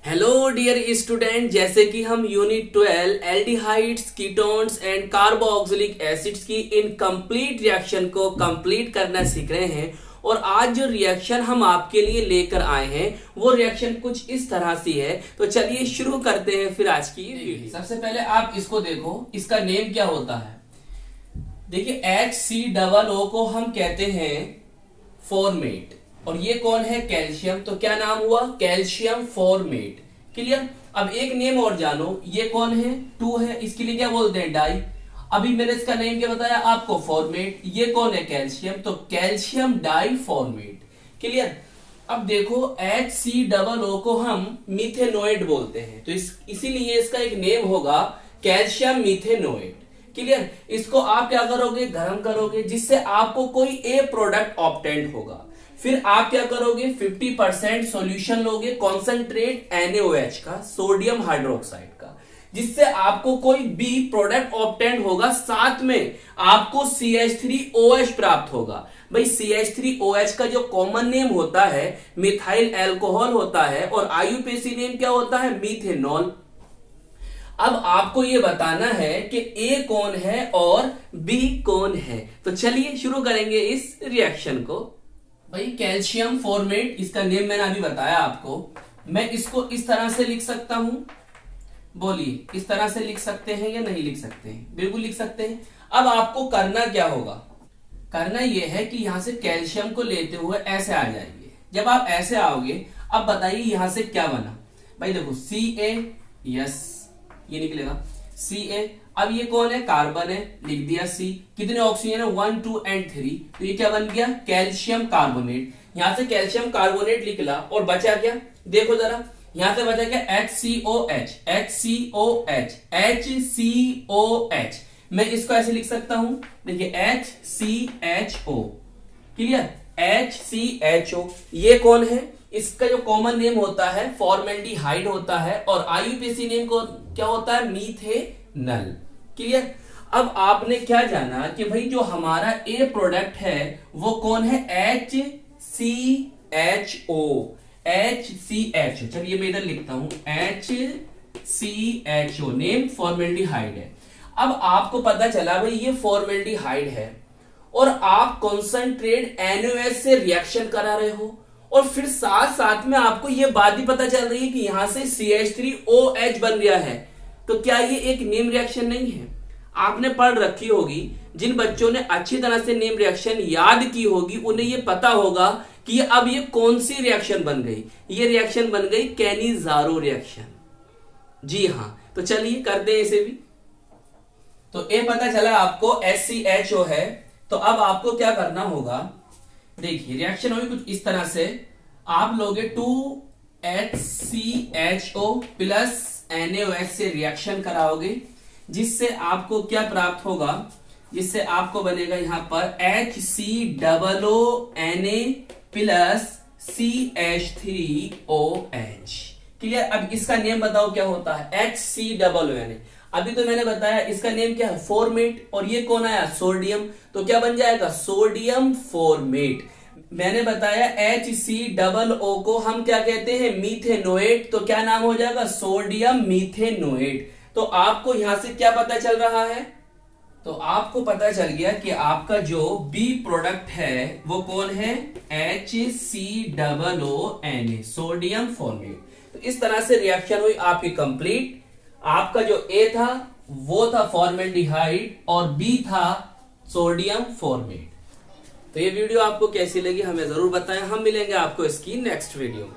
Hello dear student, जैसे कि हम unit 12 aldehydes, ketones and carboxylic acids की इनकम्प्लीट रिएक्शन को कंप्लीट करना सीख रहे हैं। और आज जो रिएक्शन हम आपके लिए लेकर आए हैं वो रिएक्शन कुछ इस तरह से है। तो चलिए शुरू करते हैं फिर आज की वीडियो। सबसे पहले आप इसको देखो, इसका नेम क्या होता है। देखिए HCOO को हम कहते हैं फॉर्मेट, और ये कौन है? कैल्शियम। तो क्या नाम हुआ? Calcium formate. क्लियर। अब एक नेम और जानो, ये कौन है? 2 है, इसके लिए क्या बोलते हैं? डाई। अभी मैंने इसका नेम क्या बताया आपको? फॉर्मेट। ये कौन है? कैल्शियम। तो कैल्शियम डाई फॉर्मेट। क्लियर। अब देखो HCOO को हम मीथेनोएट बोलते हैं, तो इसीलिए इसका एक नेम होगा कैल्शियम मीथेनोएट। क्लियर। इसको आप क्या करोगे? गर्म करोगे, जिससे आपको कोई ए प्रोडक्ट ऑब्टेंड होगा। फिर आप क्या करोगे? 50% सॉल्यूशन लोगे कॉन्सेंट्रेट NaOH का, सोडियम हाइड्रोक्साइड का, जिससे आपको कोई बी प्रोडक्ट ऑब्टेंड होगा। साथ में आपको CH3OH प्राप्त होगा। भाई CH3OH का जो कॉमन नेम होता है मिथाइल एल्कोहल होता है, और IUPAC नेम क्या होता है? मीथेनॉल। अब आपको ये बताना है कि ए कौन है और बी कौन है। तो चलिए शुरू करेंगे इस रिएक्शन को। भाई कैल्शियम फॉर्मेट, इसका नेम मैंने अभी बताया आपको। मैं इसको इस तरह से लिख सकता हूं, बोलिए इस तरह से लिख सकते हैं या नहीं लिख सकते हैं? बिल्कुल लिख सकते हैं। अब आपको करना क्या होगा? करना यह है कि यहां से कैल्शियम को लेते हुए ऐसे आ जाएंगे। जब आप ऐसे आओगे, अब बताइए यहां से क्या बना। भाई देखो Ca, यस ये निकलेगा Ca। अब ये कौन है? कार्बन है, लिख दिया C। कितने ऑक्सीजन है? 1 2 और 3। तो ये क्या बन गया? Calcium carbonate. यहां से कैल्शियम कार्बोनेट निकला और बचा क्या? देखो जरा, यहां से बचा क्या? HCOH। मैं इसको ऐसे लिख सकता हूं, देखिए HCHO। क्लियर। HCHO ये कौन है? इसका जो कॉमन नेम होता है फॉर्मेल्डिहाइड होता है, और IUPAC नेम को क्या होता है? मीथेनल। क्लियर। अब आपने क्या जाना कि भाई जो हमारा ए प्रोडक्ट है वो कौन है? HCHO। चलिए मैं इधर लिखता हूं HCHO, नेम फॉर्मेल्डिहाइड है। अब आपको पता चला भाई ये फॉर्मेल्डिहाइड है, और आप कॉन्सेंट्रेट NaOH से रिएक्शन करा रहे हो, और फिर साथ साथ में आपको ये बात भी पता चल रही है कि यहां से CH3OH बन गया है। तो क्या ये एक नेम रिएक्शन नहीं है? आपने पढ़ रखी होगी, जिन बच्चों ने अच्छी तरह से नेम रिएक्शन याद की होगी उन्हें ये पता होगा कि अब ये कौन सी रिएक्शन बन गई। ये रिएक्शन बन गई कैनिज़ारो रिएक्शन। जी हां, तो चलिए करते हैं इसे भी। तो ए पता चला आपको HCHO है। तो अब आपको क्या करना होगा? देखिए रिएक्शन होगी कुछ इस तरह से। आप लोगे 2HCHO प्लस NaOH से रिएक्शन कराओगे, जिससे आपको क्या प्राप्त होगा? जिससे आपको बनेगा यहां पर HCOONA प्लस CH3OH। क्लियर। अब इसका नेम बताओ क्या होता है? HCOONA। अभी तो मैंने बताया इसका नेम क्या है? फॉर्मेट। और ये कौन आया? सोडियम। तो क्या बन जाएगा? Sodium format. मैंने बताया HCOO को हम क्या कहते हैं? मीथेनोएट। तो क्या नाम हो जाएगा? सोडियम मीथेनोएट। तो आपको यहां से क्या पता चल रहा है? तो आपको पता चल गया कि आपका जो बी प्रोडक्ट है वो कौन है? HCOONA, sodium format. तो इस तरह से रिएक्शन हुई आपकी कंप्लीट। आपका जो ए था वो था फॉर्मेल्डिहाइड, और बी था सोडियम फॉर्मेट। तो ये वीडियो आपको कैसी लगी हमें जरूर बताएं। हम मिलेंगे आपको इसकी नेक्स्ट वीडियो में।